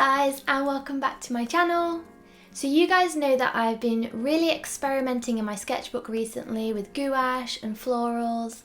guys, and welcome back to my channel. So you guys know that I've been really experimenting in my sketchbook recently with gouache and florals,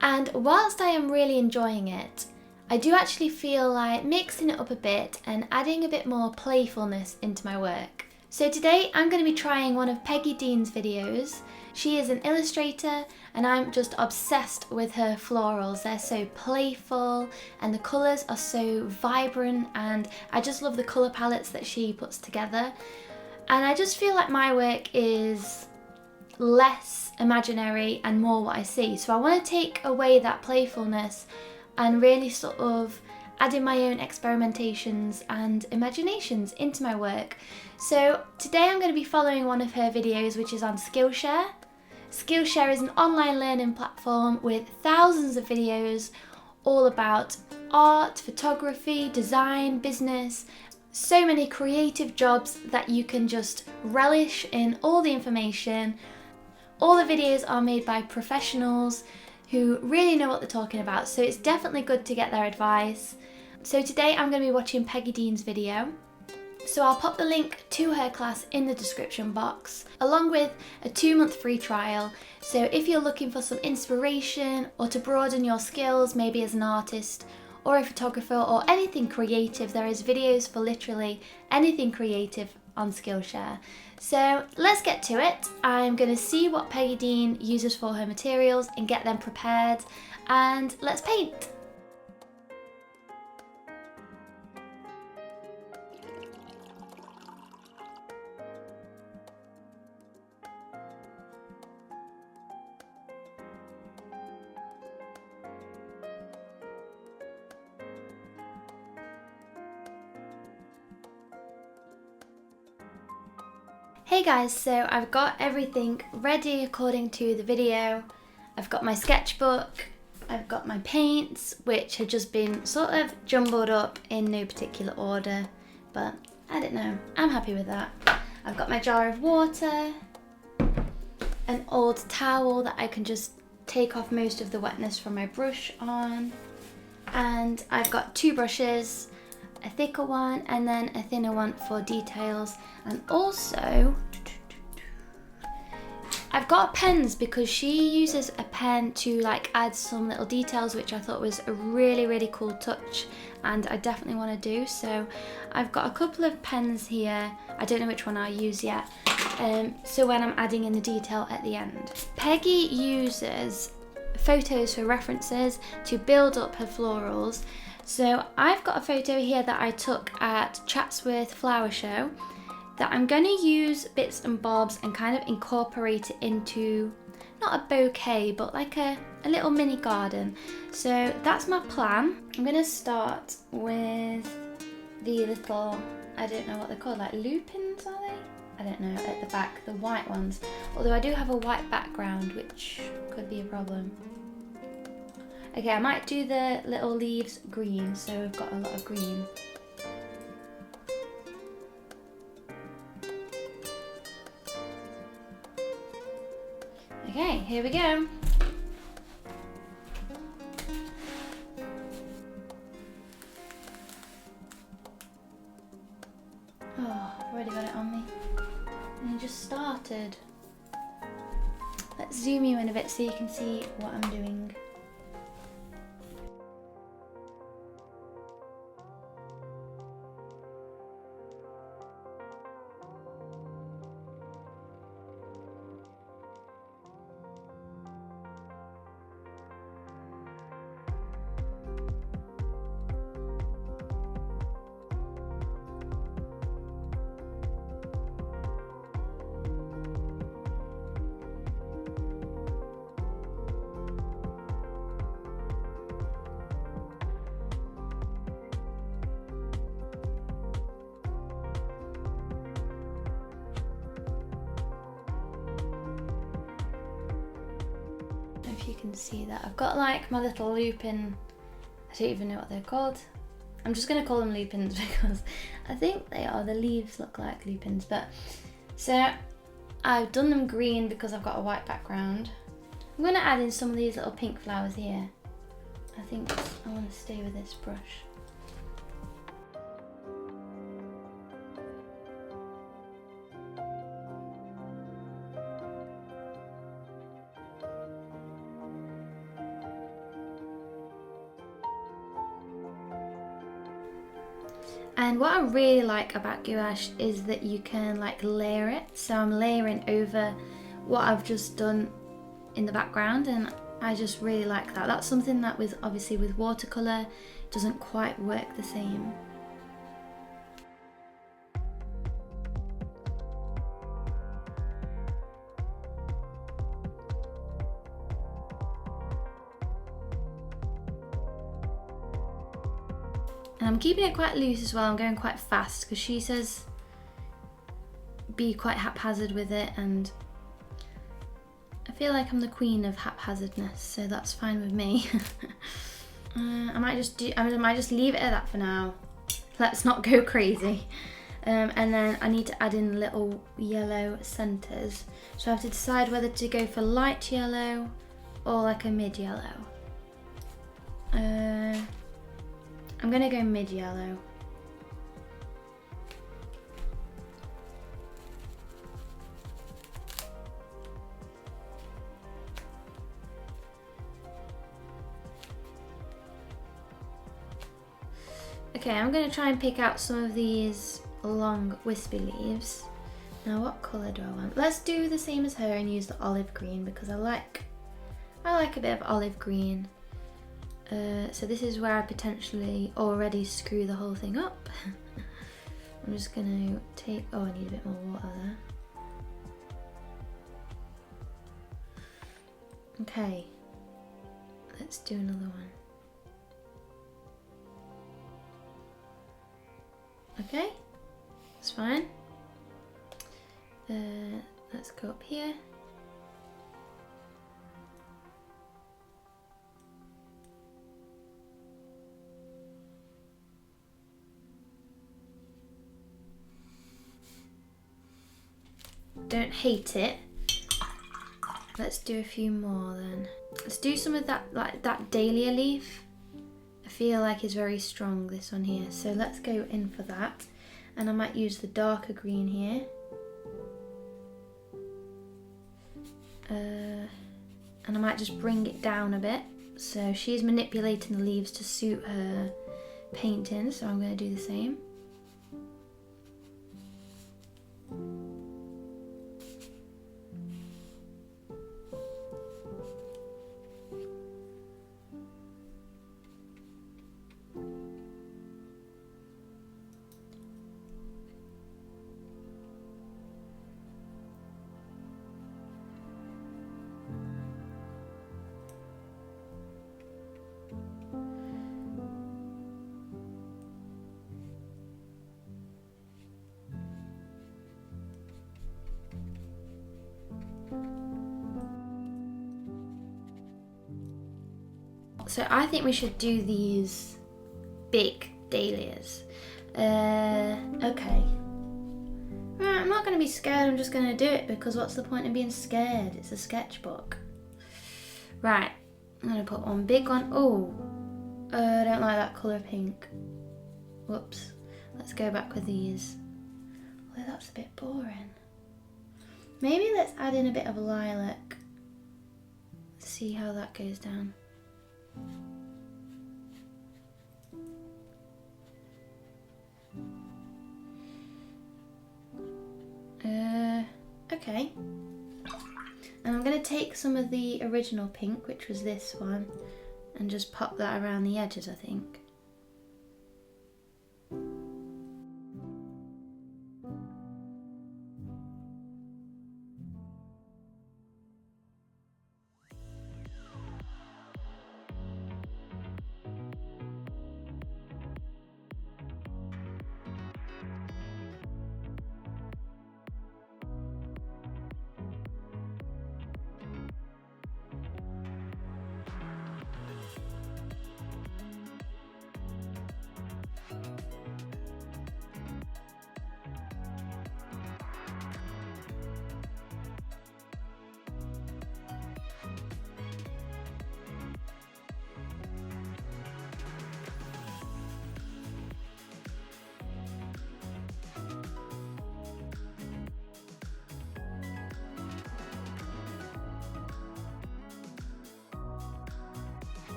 and whilst I am really enjoying it, I do actually feel like mixing it up a bit and adding a bit more playfulness into my work. So today I'm going to be trying one of Peggy Dean's videos. She is an illustrator and I'm just obsessed with her florals. They're so playful and the colours are so vibrant, and I just love the colour palettes that she puts together. And I just feel like my work is less imaginary and more what I see. So I want to take away that playfulness and really sort of add in my own experimentations and imaginations into my work. So today I'm going to be following one of her videos, which is on Skillshare. Skillshare is an online learning platform with thousands of videos all about art, photography, design, business, so many creative jobs that you can just relish in all the information. All the videos are made by professionals who really know what they're talking about, so it's definitely good to get their advice. So today I'm going to be watching Peggy Dean's video. So I'll pop the link to her class in the description box, along with a 2-month free trial. So if you're looking for some inspiration or to broaden your skills, maybe as an artist or a photographer or anything creative, there is videos for literally anything creative on Skillshare. So let's get to it. I'm going to see what Peggy Dean uses for her materials and get them prepared, and let's paint. Hey guys, so I've got everything ready according to the video. I've got my sketchbook, I've got my paints, which have just been sort of jumbled up in no particular order, but I don't know, I'm happy with that. I've got my jar of water, an old towel that I can just take off most of the wetness from my brush on, and I've got 2 brushes, a thicker one and then a thinner one for details. And also I've got pens because she uses a pen to like add some little details, which I thought was a really cool touch and I definitely want to do. So I've got a couple of pens here. I don't know which one I'll use yet, so when I'm adding in the detail at the end. Peggy uses photos for references to build up her florals. So I've got a photo here that I took at Chatsworth Flower Show that I'm going to use bits and bobs and kind of incorporate it into, not a bouquet, but like a little mini garden. So that's my plan. I'm going to start with the little, I don't know what they're called, like lupins are they? I don't know, at the back, the white ones. Although I do have a white background, which could be a problem. Okay, I might do the little leaves green, so we've got a lot of green. Okay, here we go. Oh, I've already got it on me. And I just started. Let's zoom you in a bit so you can see what I'm doing. If you can see that, I've got like my little lupin, I don't even know what they're called. I'm just going to call them lupins because I think they are, the leaves look like lupins. But so I've done them green because I've got a white background. I'm going to add in some of these little pink flowers here. I think I want to stay with this brush. And what I really like about gouache is that you can like layer it. So I'm layering over what I've just done in the background, and I just really like that. That's something that with obviously with watercolour doesn't quite work the same. And I'm keeping it quite loose as well. I'm going quite fast because she says be quite haphazard with it, and I feel like I'm the queen of haphazardness, so that's fine with me. I might just leave it at that for now. Let's not go crazy. And then I need to add in little yellow centres. So I have to decide whether to go for light yellow or like a mid yellow. I'm gonna go mid yellow. Okay, I'm going to try and pick out some of these long wispy leaves. Now what colour do I want? Let's do the same as her and use the olive green because I like a bit of olive green. So this is where I potentially already screw the whole thing up. I'm just going to take, oh, I need a bit more water there. Okay, let's do another one. Okay, that's fine. Let's go up here. Don't hate it. Let's do a few more then. Let's do some of that, like that dahlia leaf. I feel like is very strong, this one here. So let's go in for that. And I might use the darker green here. And I might just bring it down a bit. So she's manipulating the leaves to suit her painting, so I'm going to do the same. So I think we should do these big dahlias. Okay. Right, I'm not going to be scared, I'm just going to do it because what's the point of being scared? It's a sketchbook. Right, I'm going to put one big one. Oh, I don't like that colour pink. Whoops. Let's go back with these. Although that's a bit boring. Maybe let's add in a bit of lilac. Let's see how that goes down. Okay. And I'm going to take some of the original pink, which was this one, and just pop that around the edges, I think.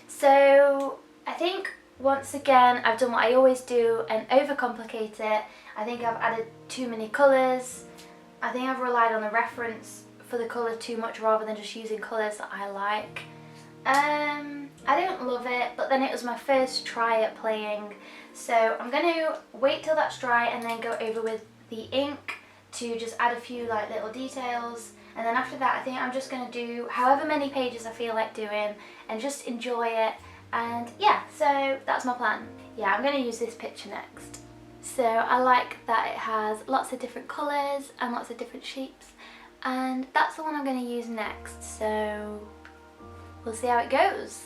So I think once again I've done what I always do and overcomplicate it. I think I've added too many colours. I think I've relied on the reference for the colour too much rather than just using colours that I like. I don't love it, but then it was my first try at playing, so I'm going to wait till that's dry and then go over with the ink to just add a few like little details, and then after that I think I'm just going to do however many pages I feel like doing and just enjoy it. And yeah, so that's my plan. Yeah, I'm going to use this picture next. So I like that it has lots of different colours and lots of different shapes, and that's the one I'm going to use next, so we'll see how it goes.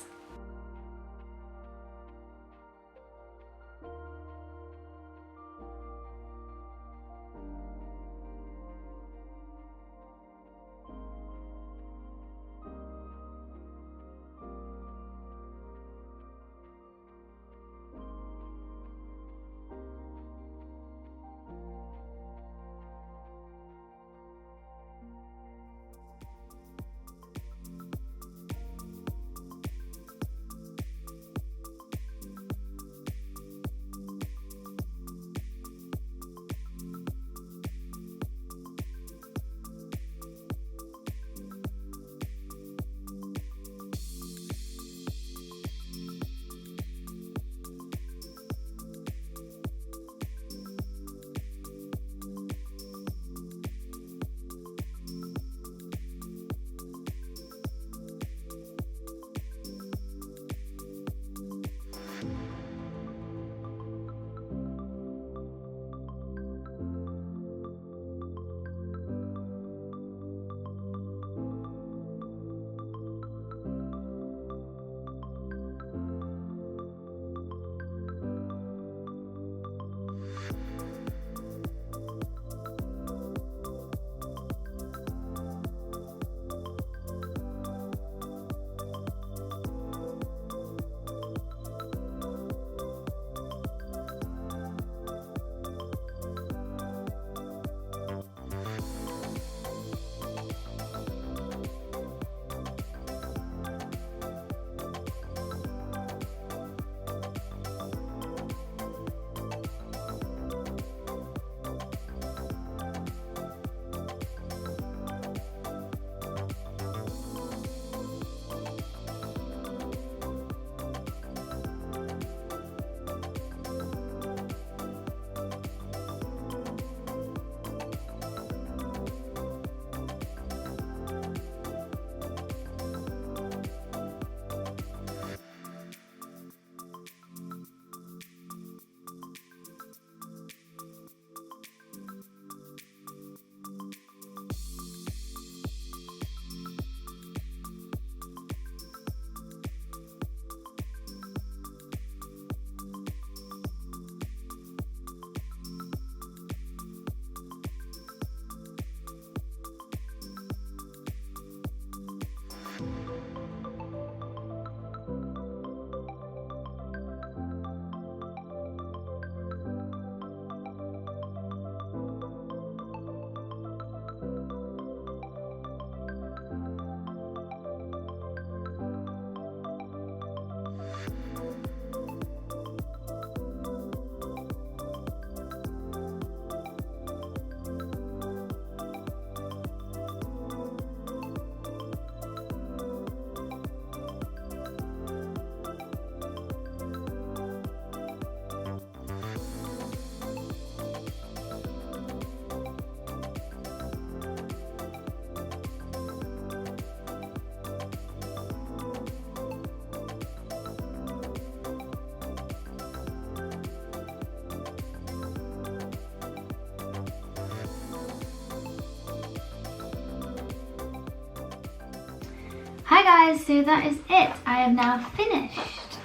Hi guys, so that is it. I have now finished.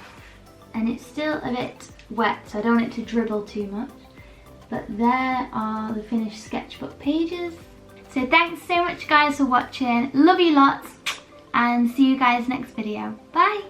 And it's still a bit wet, so I don't want it to dribble too much. But there are the finished sketchbook pages. So thanks so much guys for watching. Love you lots. And see you guys next video. Bye.